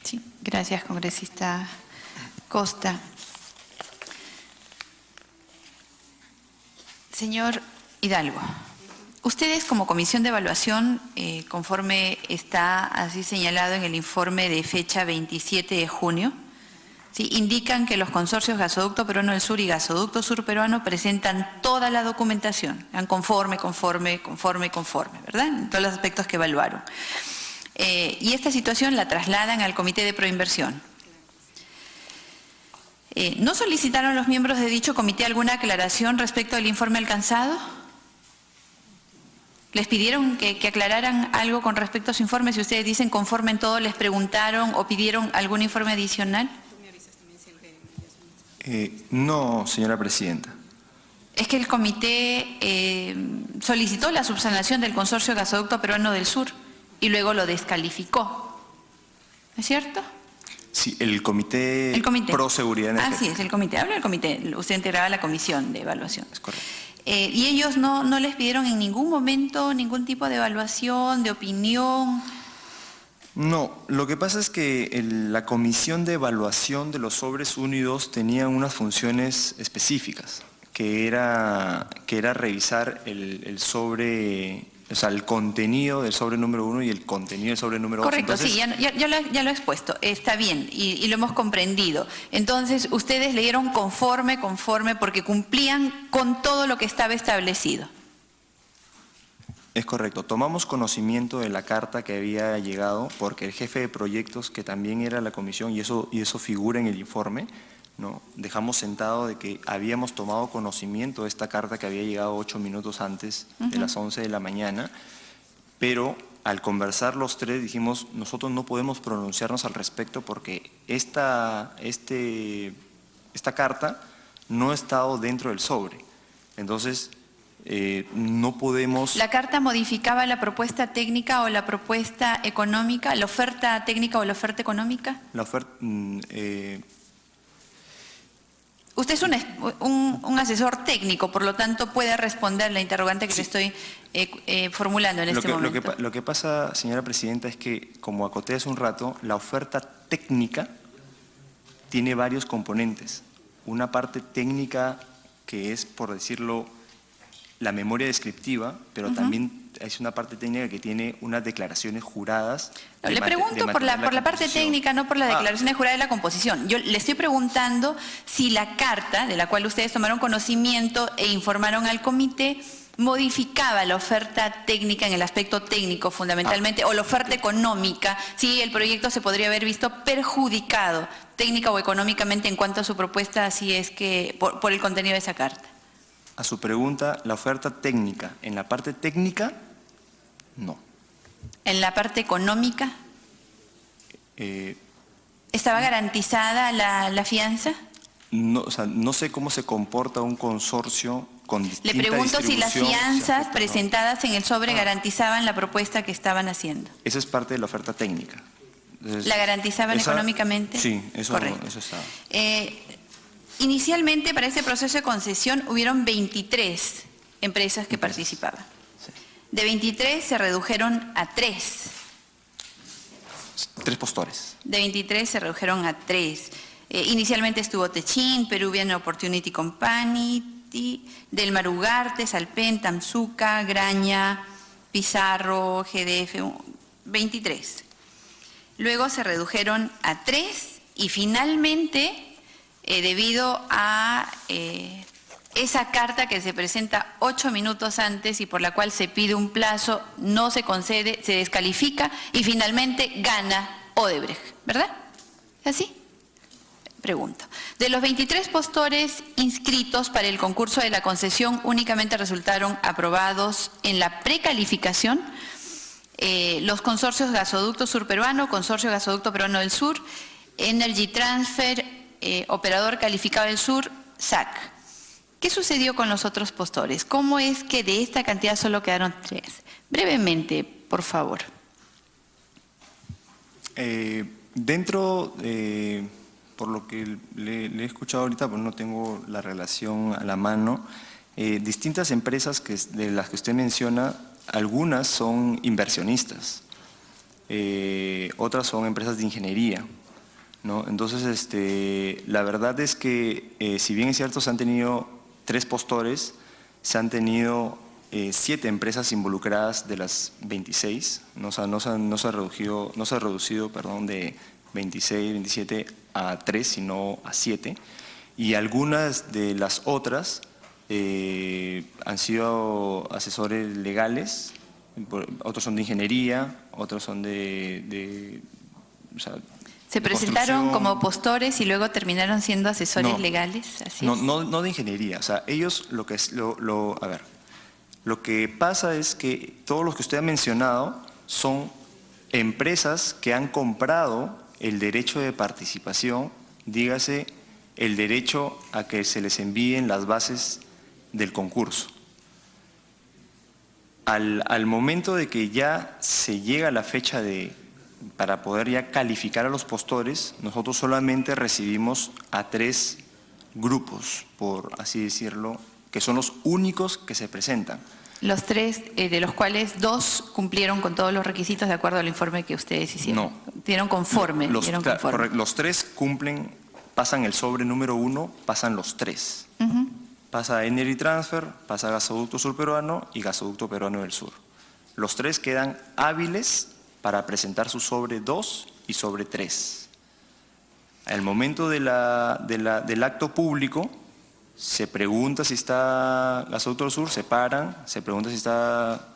Sí, gracias, congresista Costa. Señor Hidalgo, ustedes como comisión de evaluación, conforme está así señalado en el informe de fecha 27 de junio, ¿sí?, indican que los consorcios Gasoducto Peruano del Sur y Gasoducto Sur Peruano presentan toda la documentación, conforme, ¿verdad?, en todos los aspectos que evaluaron. Y esta situación la trasladan al Comité de Proinversión. ¿No solicitaron los miembros de dicho comité alguna aclaración respecto al informe alcanzado? ¿Les pidieron que aclararan algo con respecto a su informe? Si ustedes dicen conforme en todo, ¿les preguntaron o pidieron algún informe adicional? No, señora presidenta. Es que el comité solicitó la subsanación del consorcio Gasoducto Peruano del Sur y luego lo descalificó. ¿No es cierto? Sí, el comité Pro Seguridad Energética. Así es, el comité. Habla del comité. Usted integraba la comisión de evaluación. Es correcto. Y ellos no les pidieron en ningún momento ningún tipo de evaluación, de opinión. No, lo que pasa es que la comisión de evaluación de los sobres 1 y 2 tenía unas funciones específicas, que era revisar el sobre, o sea, el contenido del sobre número 1 y el contenido del sobre número 2. Correcto, entonces, sí, ya lo he expuesto, está bien y lo hemos comprendido. Entonces, ustedes leyeron conforme, porque cumplían con todo lo que estaba establecido. Es correcto, tomamos conocimiento de la carta que había llegado, porque el jefe de proyectos, que también era la comisión, y eso figura en el informe, ¿no?, dejamos sentado de que habíamos tomado conocimiento de esta carta que había llegado 8 minutos antes de las 11 de la mañana, pero al conversar los tres dijimos, nosotros no podemos pronunciarnos al respecto porque esta carta no ha estado dentro del sobre. Entonces, no podemos... ¿La carta modificaba la propuesta técnica o la propuesta económica, la oferta técnica o la oferta económica? La oferta... Usted es un asesor técnico, por lo tanto puede responder la interrogante que le estoy formulando en este momento. Lo que pasa, señora presidenta, es que, como acoté hace un rato, la oferta técnica tiene varios componentes. Una parte técnica que es, por decirlo, la memoria descriptiva, pero también es una parte técnica que tiene unas declaraciones juradas. Le pregunto por la parte técnica, no por las declaraciones juradas de la composición. Yo le estoy preguntando si la carta, de la cual ustedes tomaron conocimiento e informaron al comité, modificaba la oferta técnica en el aspecto técnico fundamentalmente, o la oferta económica, si el proyecto se podría haber visto perjudicado técnica o económicamente en cuanto a su propuesta, si es que por el contenido de esa carta. A su pregunta, la oferta técnica, en la parte técnica, no. ¿En la parte económica? ¿Estaba garantizada la fianza? No, o sea, no sé cómo se comporta un consorcio con distinta Le pregunto si las fianzas no. presentadas en el sobre garantizaban la propuesta que estaban haciendo. Esa es parte de la oferta técnica. Entonces, ¿la garantizaban económicamente? Sí, eso estaba. Inicialmente, para este proceso de concesión, hubieron 23 empresas que participaban. Sí. De 23 se redujeron a 3. 3 postores. De 23 se redujeron a 3. Inicialmente estuvo Techin, Peruvian Opportunity Company, Del Mar Ugarte, Salpen, Tamsuca, Graña, Pizarro, GDF, 23. Luego se redujeron a 3 y finalmente... debido a esa carta que se presenta 8 minutos antes y por la cual se pide un plazo, no se concede, se descalifica y finalmente gana Odebrecht, ¿verdad? ¿Es así? Pregunto. De los 23 postores inscritos para el concurso de la concesión, únicamente resultaron aprobados en la precalificación los consorcios Gasoducto Sur Peruano, Consorcio Gasoducto Peruano del Sur, Energy Transfer, Operador Calificado del Sur, SAC. ¿Qué sucedió con los otros postores? ¿Cómo es que de esta cantidad solo quedaron 3? Brevemente, por favor. Por lo que le he escuchado ahorita, pues no tengo la relación a la mano, distintas empresas de las que usted menciona, algunas son inversionistas. otras son empresas de ingeniería, ¿no? Entonces, la verdad es que, si bien es cierto, se han tenido 3 postores, se han tenido 7 empresas involucradas de las 26, ¿no? O sea, no se ha reducido, perdón, de 26, 27 a 3, sino a 7. Y algunas de las otras han sido asesores legales, otros son de ingeniería, otros son o sea, ¿Se presentaron como postores y luego terminaron siendo asesores legales? ¿Así es? No de ingeniería. O sea, ellos lo que pasa es que todos los que usted ha mencionado son empresas que han comprado el derecho de participación, dígase el derecho a que se les envíen las bases del concurso. Al momento de que ya se llega a la fecha para poder ya calificar a los postores, nosotros solamente recibimos a 3 grupos, por así decirlo, que son los únicos que se presentan. Los 3, de los cuales 2 cumplieron con todos los requisitos de acuerdo al informe que ustedes hicieron. No. Dieron conforme. Correcto, los 3 cumplen, pasan el sobre número 1, pasan los 3. Pasa Energy Transfer, pasa Gasoducto Sur Peruano y Gasoducto Peruano del Sur. Los 3 quedan hábiles para presentar su sobre 2 y sobre 3. Al momento del acto público, se pregunta si está Gasoducto del Sur, se paran, se pregunta si está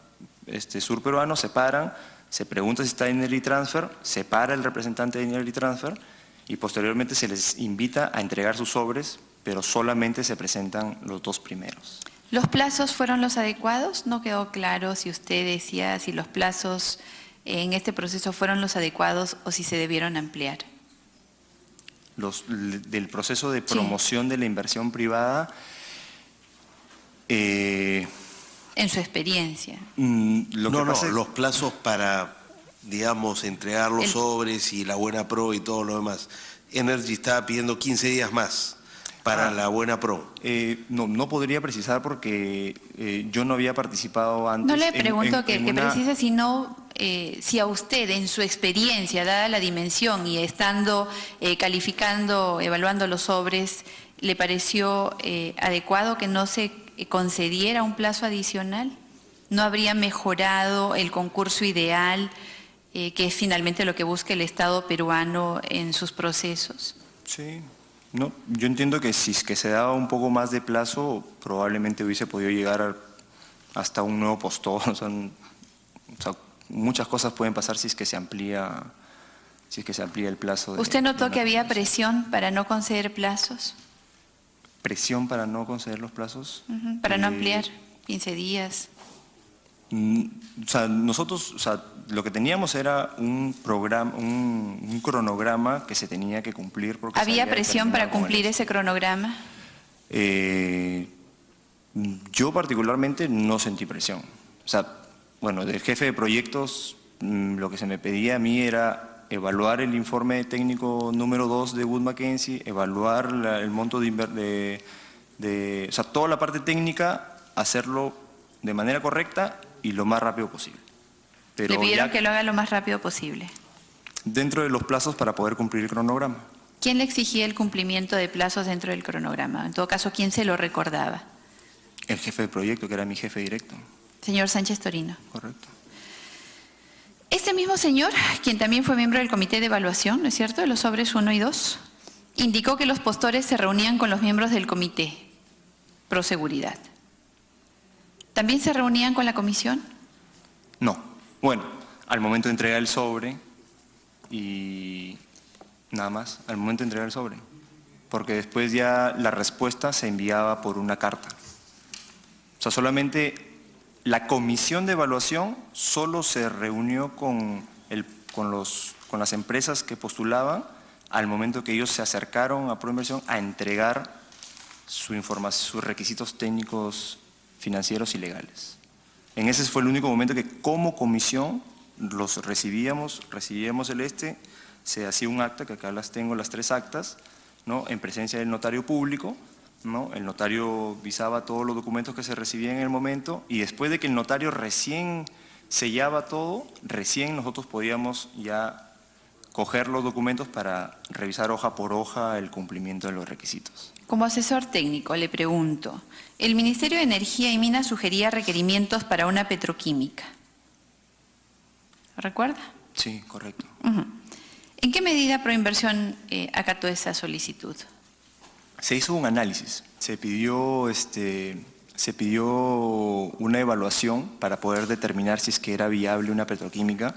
Sur Peruano, se paran, se pregunta si está Energy Transfer, se para el representante de Energy Transfer y posteriormente se les invita a entregar sus sobres, pero solamente se presentan los 2 primeros. ¿Los plazos fueron los adecuados? No quedó claro si usted decía si los plazos en este proceso fueron los adecuados o si se debieron ampliar. Del proceso de promoción de la inversión privada. En su experiencia. Los plazos para, digamos, entregar los sobres y la buena pro y todo lo demás. Energy estaba pidiendo 15 días más para la buena pro. No podría precisar porque yo no había participado antes. No le pregunto que precise, sino si a usted en su experiencia, dada la dimensión y estando calificando, evaluando los sobres, ¿le pareció adecuado que no se concediera un plazo adicional? ¿No habría mejorado el concurso ideal, que es finalmente lo que busca el Estado peruano en sus procesos? Sí. No, yo entiendo que si es que se daba un poco más de plazo, probablemente hubiese podido llegar hasta un nuevo postor. O sea, muchas cosas pueden pasar si es que se amplía el plazo. ¿Usted notó que había presión para no conceder plazos? ¿Presión para no conceder los plazos? Para no ampliar 15 días. Nosotros, lo que teníamos era un programa, un cronograma que se tenía que cumplir. ¿Había presión para cumplir ese cronograma? Yo particularmente no sentí presión. Del jefe de proyectos, lo que se me pedía a mí era evaluar el informe técnico número 2 de Wood Mackenzie, evaluar el monto toda la parte técnica, hacerlo de manera correcta y lo más rápido posible. Pero le pidieron que lo haga lo más rápido posible. Dentro de los plazos para poder cumplir el cronograma. ¿Quién le exigía el cumplimiento de plazos dentro del cronograma? En todo caso, ¿quién se lo recordaba? El jefe de proyecto, que era mi jefe directo. Señor Sánchez Torino. Correcto. Este mismo señor, quien también fue miembro del comité de evaluación, ¿no es cierto?, de los sobres 1 y 2, indicó que los postores se reunían con los miembros del comité pro seguridad. ¿También se reunían con la comisión? No. Bueno, al momento de entregar el sobre y nada más, al momento de entregar el sobre. Porque después ya la respuesta se enviaba por una carta. Solamente la comisión de evaluación solo se reunió con las empresas que postulaban al momento que ellos se acercaron a Proinversión a entregar sus requisitos técnicos, financieros y legales. En ese fue el único momento que como comisión los recibíamos se hacía un acta, que acá las tengo, las 3 actas, ¿no?, en presencia del notario público, ¿no? El notario visaba todos los documentos que se recibían en el momento y después de que el notario recién sellaba todo, recién nosotros podíamos ya coger los documentos para revisar hoja por hoja el cumplimiento de los requisitos. Como asesor técnico, le pregunto, el Ministerio de Energía y Minas sugería requerimientos para una petroquímica. ¿Lo recuerda? Sí, correcto. ¿En qué medida Proinversión acató esa solicitud? Se hizo un análisis, se pidió una evaluación para poder determinar si es que era viable una petroquímica,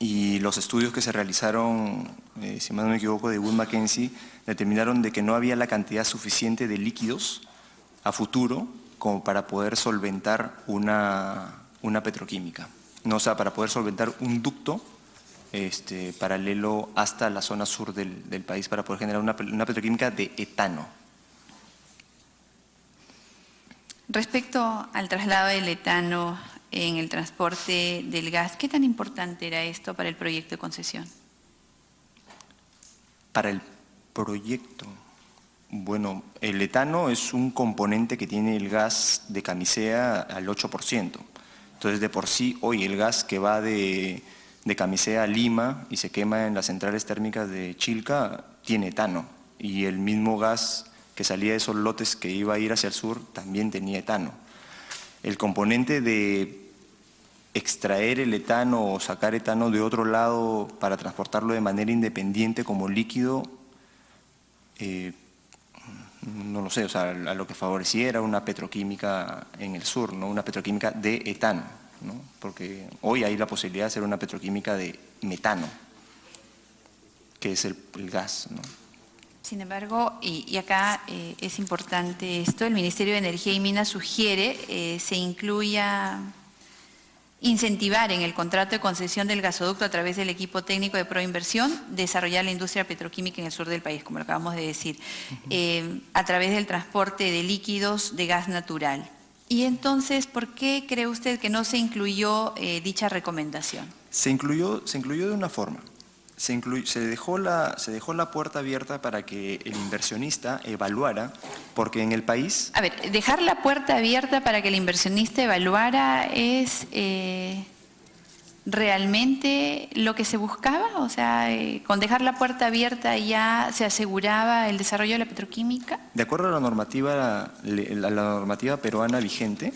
y los estudios que se realizaron, si mal no me equivoco, de Wood Mackenzie, determinaron de que no había la cantidad suficiente de líquidos a futuro como para poder solventar una petroquímica. No, o sea, para poder solventar un ducto paralelo hasta la zona sur del país para poder generar una petroquímica de etano. Respecto al traslado del etano en el transporte del gas, ¿qué tan importante era esto para el proyecto de concesión? Para el proyecto, bueno, el etano es un componente que tiene el gas de Camisea al 8%. Entonces, de por sí, hoy el gas que va de Camisea a Lima y se quema en las centrales térmicas de Chilca tiene etano. Y el mismo gas que salía de esos lotes que iba a ir hacia el sur también tenía etano. El componente de extraer el etano o sacar etano de otro lado para transportarlo de manera independiente como líquido, no lo sé, o sea, a lo que favoreciera una petroquímica en el sur, ¿no? Una petroquímica de etano, ¿no? Porque hoy hay la posibilidad de hacer una petroquímica de metano, que es el gas, ¿no? Sin embargo, y acá es importante esto, el Ministerio de Energía y Minas sugiere se incluya incentivar en el contrato de concesión del gasoducto a través del equipo técnico de Proinversión, desarrollar la industria petroquímica en el sur del país, como lo acabamos de decir, a través del transporte de líquidos de gas natural. Y entonces, ¿por qué cree usted que no se incluyó dicha recomendación? Se incluyó de una forma. Se dejó la puerta abierta para que el inversionista evaluara, porque en el país… A ver, dejar la puerta abierta para que el inversionista evaluara es realmente lo que se buscaba, o sea, con dejar la puerta abierta ya se aseguraba el desarrollo de la petroquímica. De acuerdo a la normativa peruana vigente,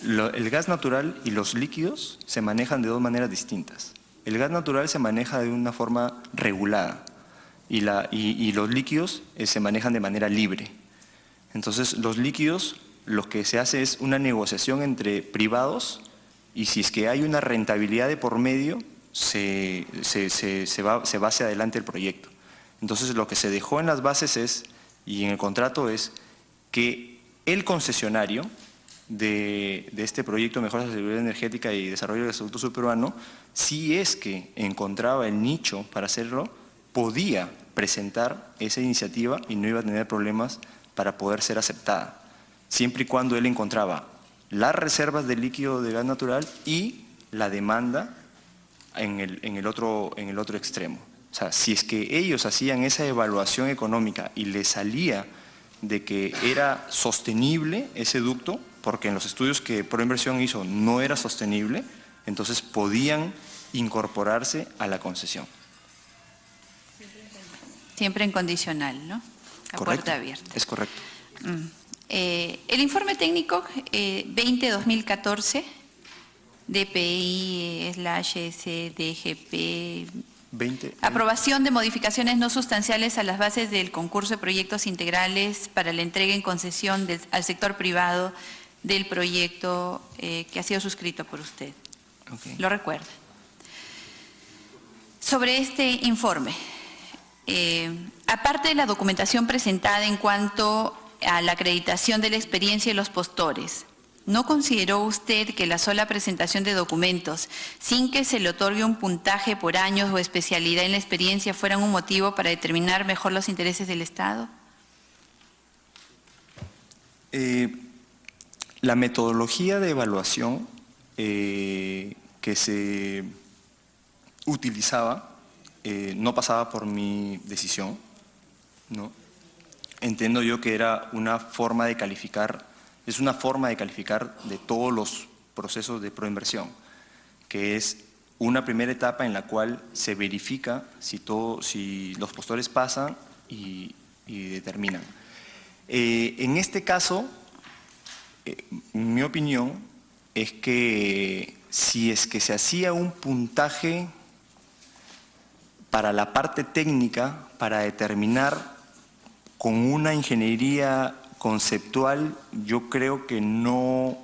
el gas natural y los líquidos se manejan de dos maneras distintas. El gas natural se maneja de una forma regulada y los líquidos se manejan de manera libre. Entonces, los líquidos, lo que se hace es una negociación entre privados, y si es que hay una rentabilidad de por medio, se va hacia adelante el proyecto. Entonces, lo que se dejó en las bases y en el contrato es que el concesionario de este proyecto de Mejora de la Seguridad Energética y Desarrollo del Gasoducto Surperuano, si es que encontraba el nicho para hacerlo, podía presentar esa iniciativa y no iba a tener problemas para poder ser aceptada, siempre y cuando él encontraba las reservas de líquido de gas natural y la demanda en el otro extremo. O sea, si es que ellos hacían esa evaluación económica y les salía de que era sostenible ese ducto, porque en los estudios que Proinversión hizo no era sostenible, entonces podían incorporarse a la concesión. Siempre en condicional, ¿no? La puerta abierta. Es correcto. El informe técnico 20-2014, DPI/SDGP, 20. Aprobación de modificaciones no sustanciales a las bases del concurso de proyectos integrales para la entrega en concesión al sector privado del proyecto que ha sido suscrito por usted. Okay. ¿Lo recuerda? Sobre este informe, aparte de la documentación presentada en cuanto a la acreditación de la experiencia de los postores, ¿no consideró usted que la sola presentación de documentos, sin que se le otorgue un puntaje por años o especialidad en la experiencia, fueran un motivo para determinar mejor los intereses del Estado? La metodología de evaluación que se utilizaba no pasaba por mi decisión, ¿no? Entiendo yo que era una forma de calificar, es una forma de calificar de todos los procesos de proinversión. que es una primera etapa en la cual se verifica si los postores pasan y determinan. En este caso, mi opinión es que si es que se hacía un puntaje para la parte técnica, para determinar con una ingeniería conceptual, yo creo que no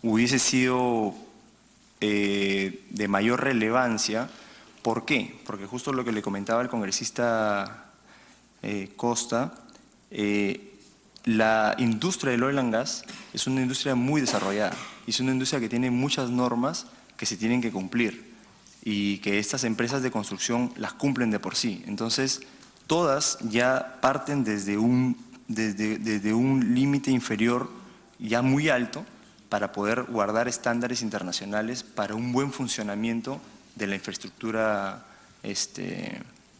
hubiese sido de mayor relevancia. ¿Por qué? Porque justo lo que le comentaba el congresista Costa, la industria del oil and gas es una industria muy desarrollada y es una industria que tiene muchas normas que se tienen que cumplir y que estas empresas de construcción las cumplen de por sí. Entonces, todas ya parten desde un límite inferior ya muy alto para poder guardar estándares internacionales para un buen funcionamiento de la infraestructura.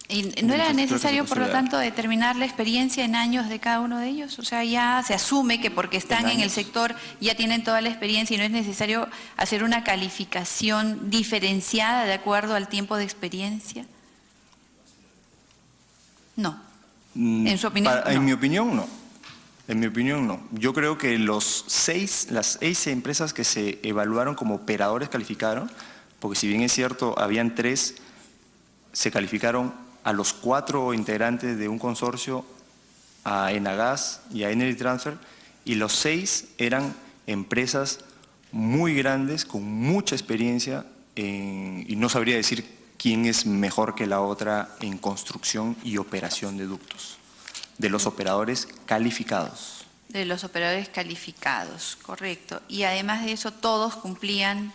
¿Y no era necesario, por lo tanto, determinar la experiencia en años de cada uno de ellos? O sea, ya se asume que porque están en el sector ya tienen toda la experiencia y no es necesario hacer una calificación diferenciada de acuerdo al tiempo de experiencia. No. En su opinión, no. En mi opinión, no. En mi opinión, no. Yo creo que las 6 empresas que se evaluaron como operadores calificaron, porque si bien es cierto, habían 3, se calificaron a los 4 integrantes de un consorcio, a Enagas y a Energy Transfer, y los 6 eran empresas muy grandes, con mucha experiencia, y no sabría decir quién es mejor que la otra en construcción y operación de ductos, de los operadores calificados. De los operadores calificados, correcto. Y además de eso, todos cumplían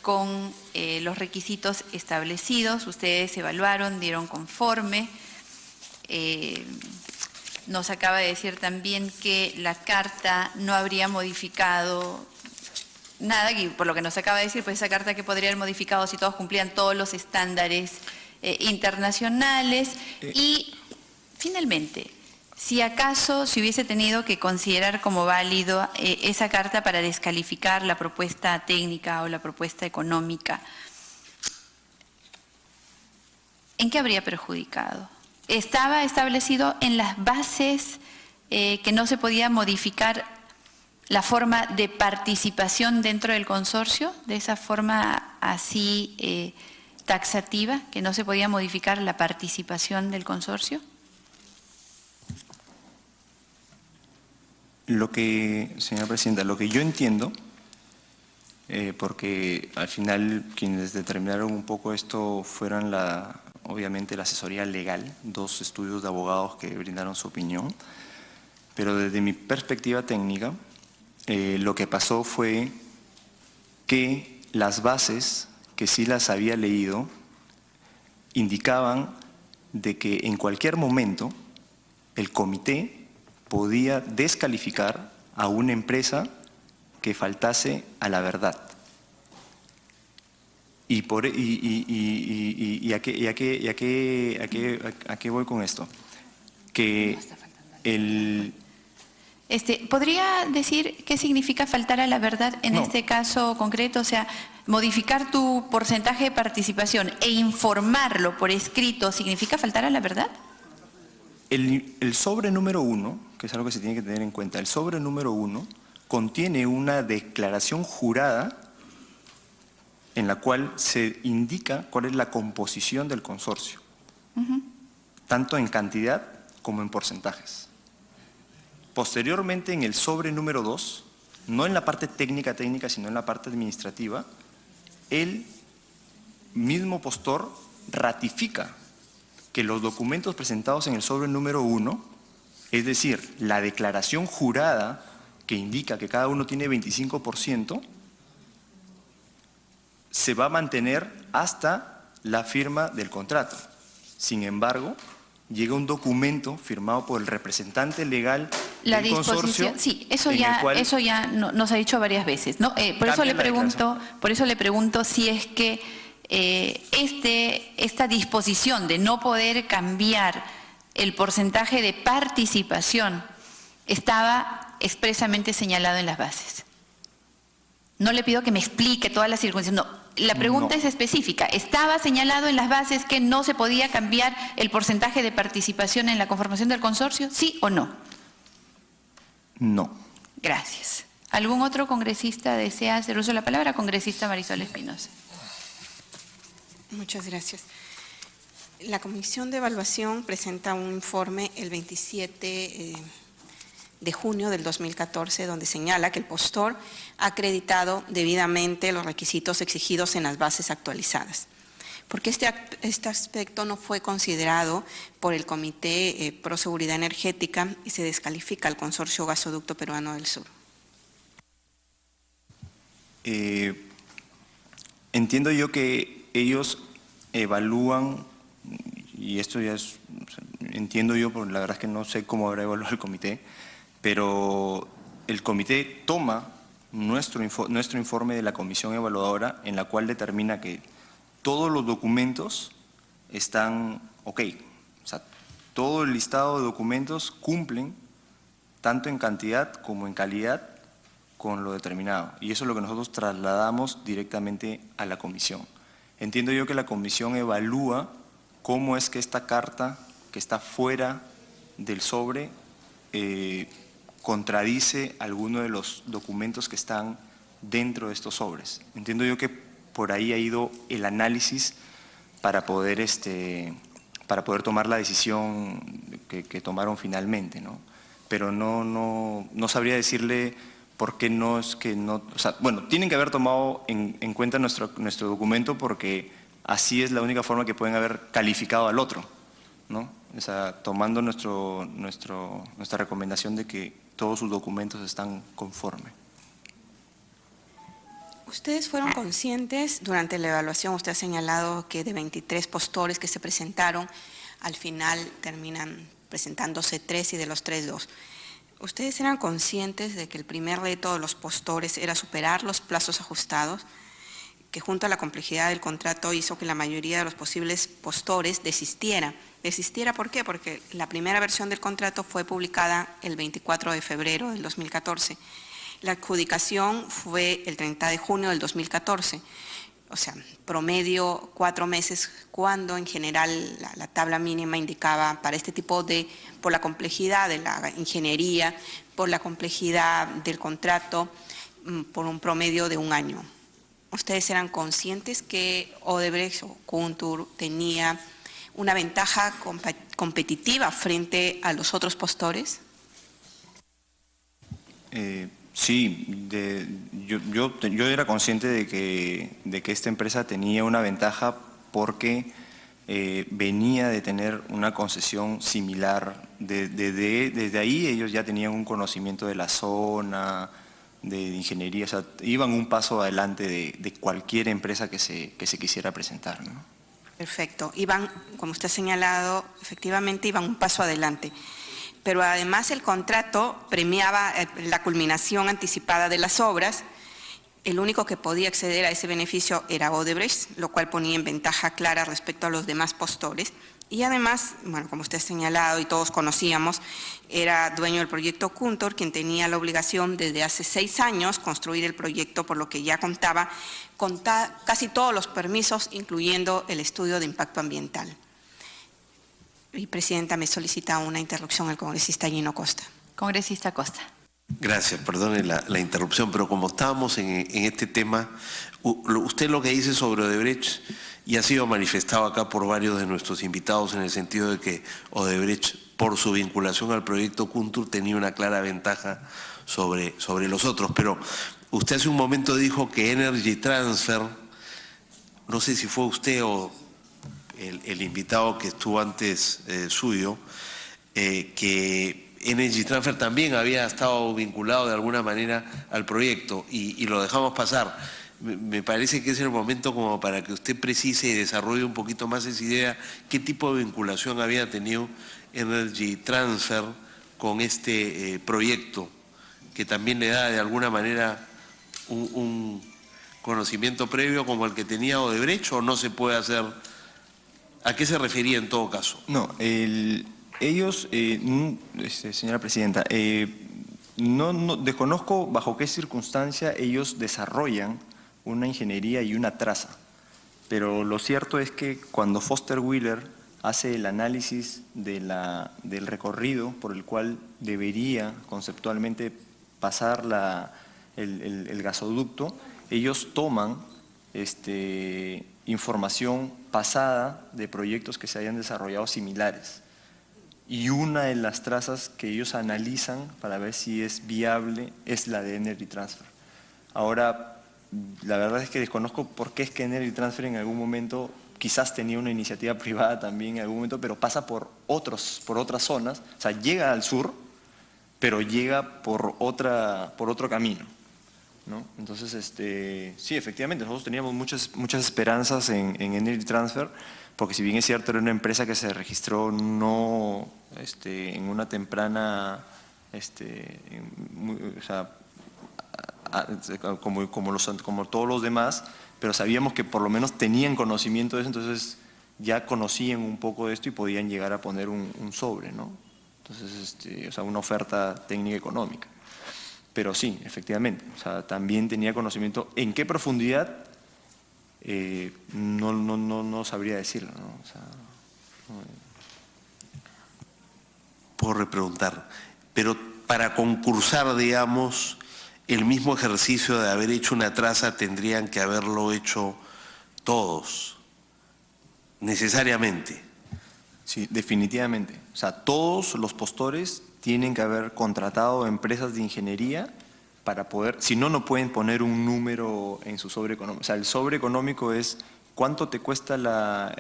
con los requisitos establecidos. Ustedes evaluaron, dieron conforme. Nos acaba de decir también que la carta no habría modificado nada, y por lo que nos acaba de decir, pues esa carta que podría haber modificado si todos cumplían todos los estándares internacionales. Y finalmente, si acaso se hubiese tenido que considerar como válido esa carta para descalificar la propuesta técnica o la propuesta económica, ¿en qué habría perjudicado? ¿Estaba establecido en las bases que no se podía modificar la forma de participación dentro del consorcio, de esa forma así taxativa, que no se podía modificar la participación del consorcio? Señora Presidenta, lo que yo entiendo, porque al final quienes determinaron un poco esto fueron obviamente la asesoría legal, 2 estudios de abogados que brindaron su opinión, pero desde mi perspectiva técnica, lo que pasó fue que las bases, que sí las había leído, indicaban de que en cualquier momento el comité podía descalificar a una empresa que faltase a la verdad. ¿Y a qué voy con esto? Que ¿podría decir qué significa faltar a la verdad en este caso concreto? O sea, modificar tu porcentaje de participación e informarlo por escrito, ¿significa faltar a la verdad? El sobre número 1, que es algo que se tiene que tener en cuenta, el sobre número 1 contiene una declaración jurada en la cual se indica cuál es la composición del consorcio, tanto en cantidad como en porcentajes. Posteriormente, en el sobre número 2, no en la parte técnica, sino en la parte administrativa, el mismo postor ratifica que los documentos presentados en el sobre número 1, es decir, la declaración jurada que indica que cada uno tiene 25%, se va a mantener hasta la firma del contrato. Sin embargo, llega un documento firmado por el representante legal del consorcio. Sí, eso ya nos ha dicho varias veces, ¿no? Por eso le pregunto si es que esta disposición de no poder cambiar el porcentaje de participación estaba expresamente señalado en las bases. No le pido que me explique todas las circunstancias, no, La pregunta No. es específica. ¿Estaba señalado en las bases que no se podía cambiar el porcentaje de participación en la conformación del consorcio? ¿Sí o no? No. Gracias. ¿Algún otro congresista desea hacer uso de la palabra? Congresista Marisol Espinosa. Muchas gracias. La Comisión de Evaluación presenta un informe el 27 de junio del 2014, donde señala que el postor ha acreditado debidamente los requisitos exigidos en las bases actualizadas. ¿Por qué este aspecto no fue considerado por el Comité Pro Seguridad Energética y se descalifica al Consorcio Gasoducto Peruano del Sur? Entiendo yo que ellos evalúan, y esto ya es, entiendo yo, porque la verdad es que no sé cómo habrá evaluado el comité, pero el comité toma nuestro informe de la comisión evaluadora, en la cual determina que todos los documentos están ok. O sea, todo el listado de documentos cumplen, tanto en cantidad como en calidad, con lo determinado. Y eso es lo que nosotros trasladamos directamente a la comisión. Entiendo yo que la comisión evalúa cómo es que esta carta, que está fuera del sobre, contradice alguno de los documentos que están dentro de estos sobres. Entiendo yo que por ahí ha ido el análisis para poder tomar la decisión que tomaron finalmente, ¿no? Pero no sabría decirle por qué no es que no… O sea, bueno, tienen que haber tomado en cuenta nuestro documento, porque así es la única forma que pueden haber calificado al otro, ¿no? O sea, tomando nuestra recomendación de que todos sus documentos están conformes. ¿Ustedes fueron conscientes durante la evaluación? Usted ha señalado que de 23 postores que se presentaron, al final terminan presentándose 3 y de los 3, 2. ¿Ustedes eran conscientes de que el primer reto de los postores era superar los plazos ajustados, que junto a la complejidad del contrato hizo que la mayoría de los posibles postores desistiera? ¿Desistiera por qué? Porque la primera versión del contrato fue publicada el 24 de febrero del 2014. La adjudicación fue el 30 de junio del 2014. O sea, promedio 4 meses, cuando en general la tabla mínima indicaba para este tipo de, por la complejidad de la ingeniería, por la complejidad del contrato, por un promedio de 1 año. ¿Ustedes eran conscientes que Odebrecht o Kuntur tenía una ventaja competitiva frente a los otros postores? Sí, yo era consciente de que esta empresa tenía una ventaja porque venía de tener una concesión similar. Desde ahí ellos ya tenían un conocimiento de la zona, de ingeniería, o sea, iban un paso adelante de cualquier empresa que se quisiera presentar, ¿no? Perfecto. Iban, como usted ha señalado, efectivamente iban un paso adelante. Pero además el contrato premiaba la culminación anticipada de las obras. El único que podía acceder a ese beneficio era Odebrecht, lo cual ponía en ventaja clara respecto a los demás postores. Y además, bueno, como usted ha señalado y todos conocíamos, era dueño del proyecto Kuntur, quien tenía la obligación desde hace 6 años construir el proyecto, por lo que ya contaba con casi todos los permisos, incluyendo el estudio de impacto ambiental. Y Presidenta, me solicita una interrupción el congresista Gino Costa. Congresista Costa. Gracias, perdone la interrupción, pero como estábamos en este tema, usted lo que dice sobre Odebrecht y ha sido manifestado acá por varios de nuestros invitados en el sentido de que Odebrecht, por su vinculación al proyecto Kuntur, tenía una clara ventaja sobre los otros. Pero usted hace un momento dijo que Energy Transfer, no sé si fue usted o el invitado que estuvo antes suyo, que Energy Transfer también había estado vinculado de alguna manera al proyecto y lo dejamos pasar. Me parece que es el momento como para que usted precise y desarrolle un poquito más esa idea, qué tipo de vinculación había tenido Energy Transfer con este proyecto, que también le da de alguna manera un conocimiento previo como el que tenía Odebrecht, o no se puede hacer. ¿A qué se refería en todo caso? No, ellos, señora Presidenta, no desconozco bajo qué circunstancia ellos desarrollan una ingeniería y una traza. Pero lo cierto es que cuando Foster Wheeler hace el análisis del recorrido por el cual debería conceptualmente pasar el gasoducto, ellos toman información pasada de proyectos que se hayan desarrollado similares. Y una de las trazas que ellos analizan para ver si es viable es la de Energy Transfer. Ahora, la verdad es que desconozco por qué es que Energy Transfer en algún momento quizás tenía una iniciativa privada también en algún momento, pero pasa por otras zonas, o sea, llega al sur, pero llega por otro camino, ¿no? Entonces, sí, efectivamente, nosotros teníamos muchas esperanzas en Energy Transfer, porque si bien es cierto, era una empresa que se registró no en una temprana, o sea, como todos los demás, pero sabíamos que por lo menos tenían conocimiento de eso, entonces ya conocían un poco de esto y podían llegar a poner un sobre, ¿no? Entonces, o sea, una oferta técnica económica. Pero sí, efectivamente, o sea, también tenía conocimiento. ¿En qué profundidad? No sabría decirlo, ¿no? O sea, Puedo repreguntar, pero para concursar, digamos, el mismo ejercicio de haber hecho una traza tendrían que haberlo hecho todos, necesariamente. Sí, definitivamente. O sea, todos los postores tienen que haber contratado empresas de ingeniería para poder, si no, no pueden poner un número en su sobre económico. O sea, el sobre económico es cuánto te cuesta la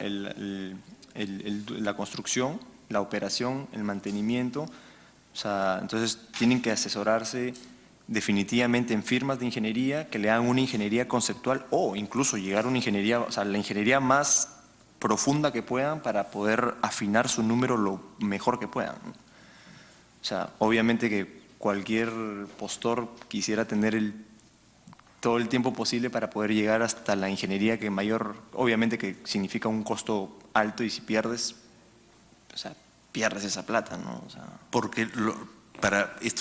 construcción, la operación, el mantenimiento. O sea, entonces tienen que asesorarse definitivamente en firmas de ingeniería que le hagan una ingeniería conceptual o incluso llegar a una ingeniería, o sea, la ingeniería más profunda que puedan para poder afinar su número lo mejor que puedan. O sea, obviamente que cualquier postor quisiera tener todo el tiempo posible para poder llegar hasta la ingeniería que mayor, obviamente que significa un costo alto y si pierdes, o sea, pierdes esa plata, ¿no? O sea, porque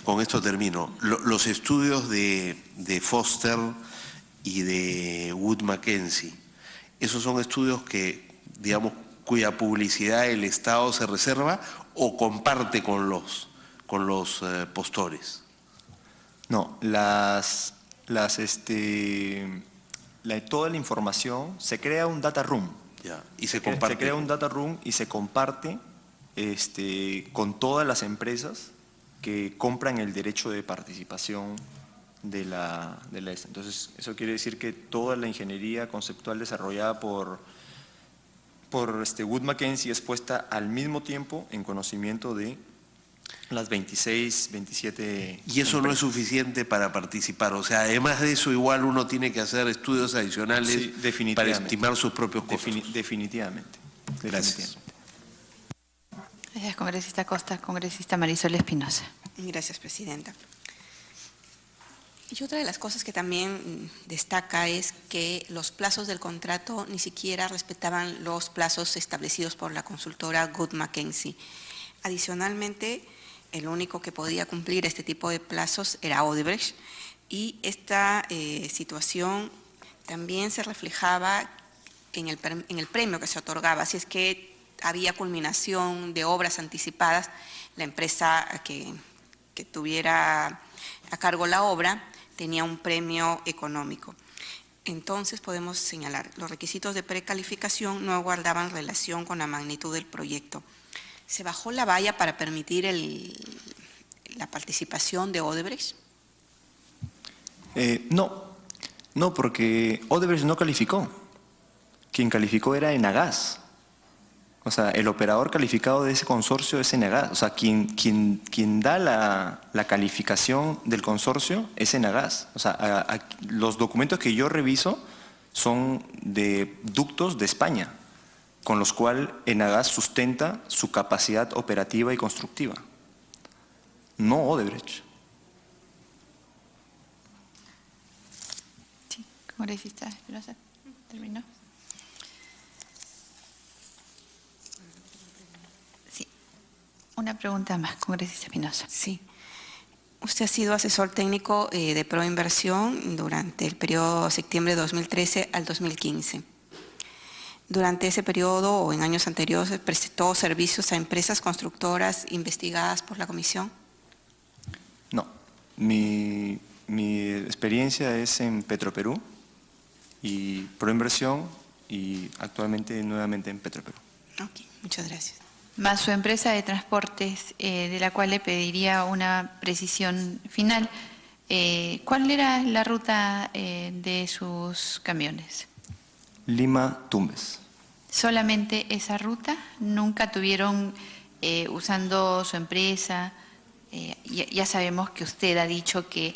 con esto termino. Los estudios de Foster y de Wood Mackenzie, esos son estudios que, digamos, cuya publicidad el Estado se reserva o comparte con los postores. No, toda la información, se crea un data room. Ya, y se comparte. Se crea un data room y se comparte con todas las empresas que compran el derecho de participación de la Entonces, eso quiere decir que toda la ingeniería conceptual desarrollada por Wood Mackenzie es puesta al mismo tiempo en conocimiento de las 26, 27... Y eso no es suficiente para participar, o sea, además de eso igual uno tiene que hacer estudios adicionales para estimar sus propios costos. Definitivamente. Gracias. Gracias, congresista Costa. Congresista Marisol Espinosa. Gracias, presidenta. Y otra de las cosas que también destaca es que los plazos del contrato ni siquiera respetaban los plazos establecidos por la consultora Wood Mackenzie. Adicionalmente, el único que podía cumplir este tipo de plazos era Odebrecht, y esta situación también se reflejaba en el premio que se otorgaba. Si es que había culminación de obras anticipadas, la empresa que tuviera a cargo la obra tenía un premio económico. Entonces podemos señalar, los requisitos de precalificación no guardaban relación con la magnitud del proyecto. ¿Se bajó la valla para permitir la participación de Odebrecht? No, porque Odebrecht no calificó. Quien calificó era Enagás. O sea, el operador calificado de ese consorcio es Enagás. O sea, quien da la calificación del consorcio es Enagás. O sea, los documentos que yo reviso son de ductos de España, con los cuales Enagás sustenta su capacidad operativa y constructiva. No Odebrecht. Sí, congresista Espinosa, terminó. Sí, una pregunta más, congresista Espinosa. Sí. Usted ha sido asesor técnico de Proinversión durante el periodo septiembre de 2013 al 2015. Durante ese periodo o en años anteriores prestó servicios a empresas constructoras investigadas por la comisión. No, mi experiencia es en Petroperú y Proinversión y actualmente nuevamente en Petroperú. Ok, muchas gracias. Más su empresa de transportes, de la cual le pediría una precisión final. ¿Cuál era la ruta de sus camiones? Lima-Tumbes. ¿Solamente esa ruta? ¿Nunca tuvieron, usando su empresa? Ya sabemos que usted ha dicho que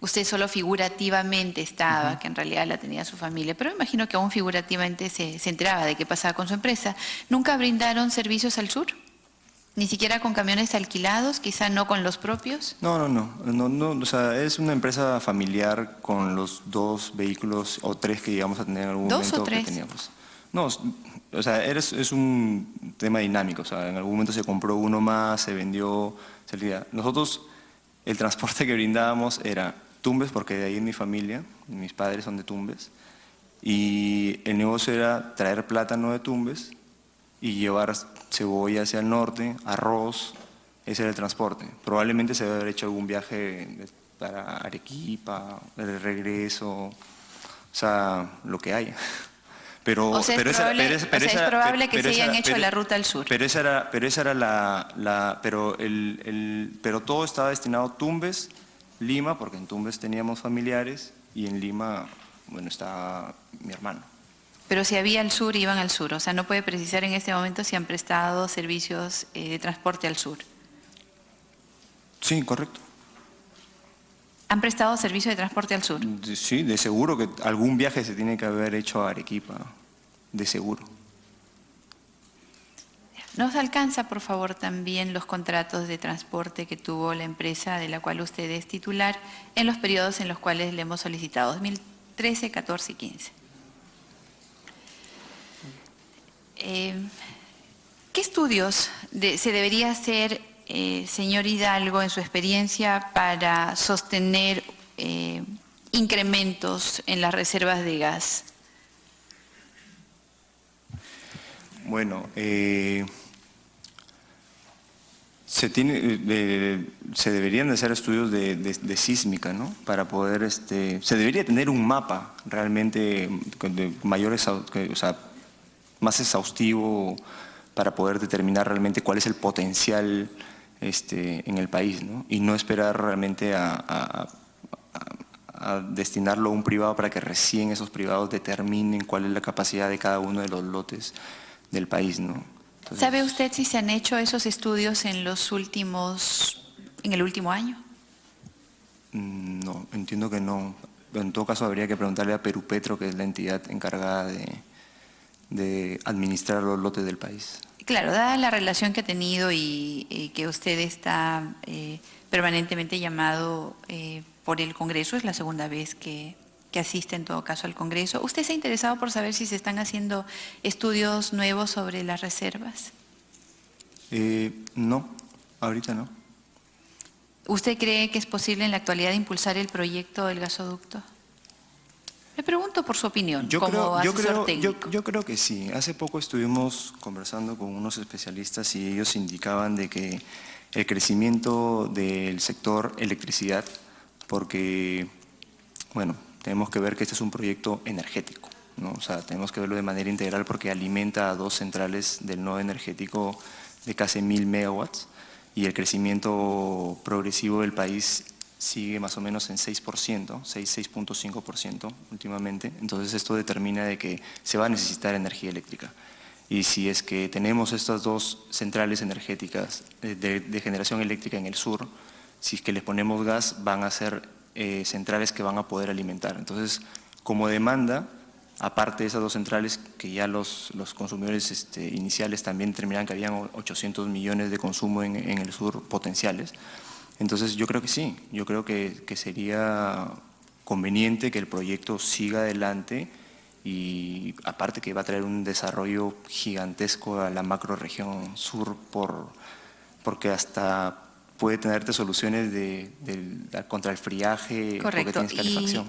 usted solo figurativamente estaba, que en realidad la tenía su familia, pero me imagino que aún figurativamente se enteraba de qué pasaba con su empresa. ¿Nunca brindaron servicios al sur? ¿Ni siquiera con camiones alquilados, quizá no con los propios? No, o sea, es una empresa familiar con los 2 vehículos o 3 que llegamos a tener en algún momento. ¿2 o 3? Que teníamos. No, o sea, es un tema dinámico, o sea, en algún momento se compró uno más, se vendió, se olvida. Nosotros, el transporte que brindábamos era Tumbes, porque de ahí es mi familia, mis padres son de Tumbes, y el negocio era traer plátano de Tumbes y llevar cebolla hacia el norte, arroz, ese era el transporte. Probablemente se debe haber hecho algún viaje para Arequipa, de regreso, o sea, lo que haya. Pero, O sea, es probable que se hayan hecho la ruta al sur. Pero esa era pero todo estaba destinado a Tumbes, Lima, porque en Tumbes teníamos familiares y en Lima, bueno, está mi hermano. Pero si había al sur, iban al sur. O sea, no puede precisar en este momento si han prestado servicios de transporte al sur. Sí, correcto. ¿Han prestado servicio de transporte al sur? Sí, de seguro que algún viaje se tiene que haber hecho a Arequipa, de seguro. ¿Nos alcanza, por favor, también los contratos de transporte que tuvo la empresa de la cual usted es titular en los periodos en los cuales le hemos solicitado, 2013, 14 y 15? ¿Qué estudios se debería hacer, señor Hidalgo, en su experiencia para sostener incrementos en las reservas de gas? Bueno, se deberían de hacer estudios de sísmica, ¿no? Para poder, se debería tener un mapa realmente de mayores, o sea, más exhaustivo para poder determinar realmente cuál es el potencial en el país, ¿no? Y no esperar realmente a destinarlo a un privado para que recién esos privados determinen cuál es la capacidad de cada uno de los lotes del país, ¿no? Entonces, ¿sabe usted si se han hecho esos estudios en el último año? No, entiendo que no. En todo caso habría que preguntarle a Perupetro, que es la entidad encargada de administrar los lotes del país. Claro, dada la relación que ha tenido y que usted está permanentemente llamado por el Congreso, es la segunda vez que asiste en todo caso al Congreso. ¿Usted se ha interesado por saber si se están haciendo estudios nuevos sobre las reservas? No, ahorita no. ¿Usted cree que es posible en la actualidad impulsar el proyecto del gasoducto? Le pregunto por su opinión, como asesor técnico. Yo creo que sí. Hace poco estuvimos conversando con unos especialistas y ellos indicaban de que el crecimiento del sector electricidad, porque, bueno, tenemos que ver que este es un proyecto energético, ¿no? O sea, tenemos que verlo de manera integral porque alimenta a 2 centrales del nodo energético de casi 1000 megawatts y el crecimiento progresivo del país sigue más o menos en 6.5% últimamente. Entonces esto determina de que se va a necesitar energía eléctrica. Y si es que tenemos estas 2 centrales energéticas de generación eléctrica en el sur, si es que les ponemos gas, van a ser centrales que van a poder alimentar. Entonces, como demanda, aparte de esas 2 centrales, que ya los consumidores iniciales también determinaban que habían 800 millones de consumo en el sur potenciales. Entonces, yo creo que sí, yo creo que sería conveniente que el proyecto siga adelante y aparte que va a traer un desarrollo gigantesco a la macrorregión sur porque hasta puede tenerte soluciones contra el friaje porque Correcto. tienes calefacción.